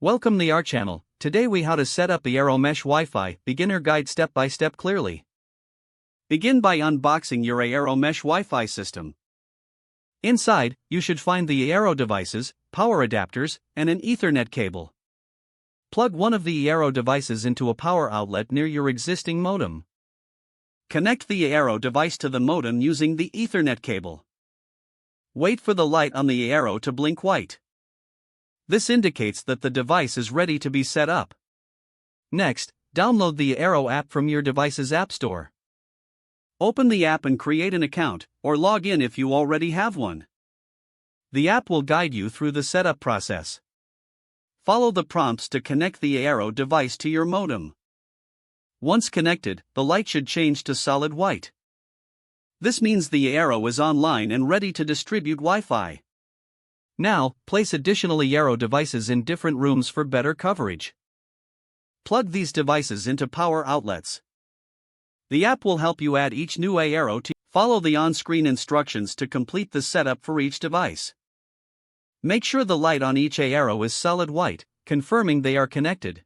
Welcome to our channel. Today we how to set up the Eero Mesh Wi-Fi beginner guide step by step clearly. Begin by unboxing your Eero Mesh Wi-Fi system. Inside, you should find the Eero devices, power adapters, and an Ethernet cable. Plug one of the Eero devices into a power outlet near your existing modem. Connect the Eero device to the modem using the Ethernet cable. Wait for the light on the Eero to blink white. This indicates that the device is ready to be set up. Next, download the Eero app from your device's app store. Open the app and create an account, or log in if you already have one. The app will guide you through the setup process. Follow the prompts to connect the Eero device to your modem. Once connected, the light should change to solid white. This means the Eero is online and ready to distribute Wi-Fi. Now, place additional Eero devices in different rooms for better coverage. Plug these devices into power outlets. The app will help you add each new Eero to follow the on-screen instructions to complete the setup for each device. Make sure the light on each Eero is solid white, confirming they are connected.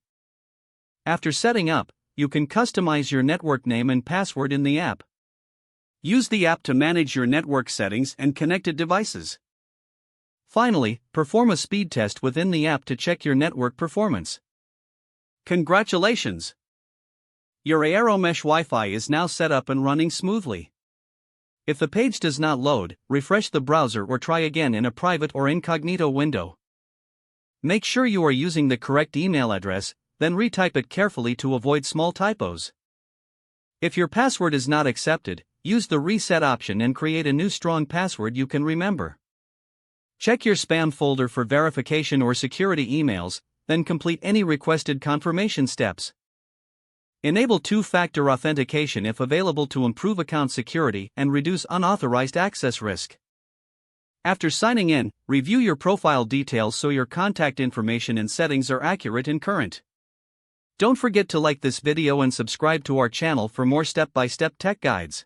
After setting up, you can customize your network name and password in the app. Use the app to manage your network settings and connected devices. Finally, perform a speed test within the app to check your network performance. Congratulations! Your Eero Mesh Wi-Fi is now set up and running smoothly. If the page does not load, refresh the browser or try again in a private or incognito window. Make sure you are using the correct email address, then retype it carefully to avoid small typos. If your password is not accepted, use the reset option and create a new strong password you can remember. Check your spam folder for verification or security emails, then complete any requested confirmation steps. Enable two-factor authentication if available to improve account security and reduce unauthorized access risk. After signing in, review your profile details so your contact information and settings are accurate and current. Don't forget to like this video and subscribe to our channel for more step-by-step tech guides.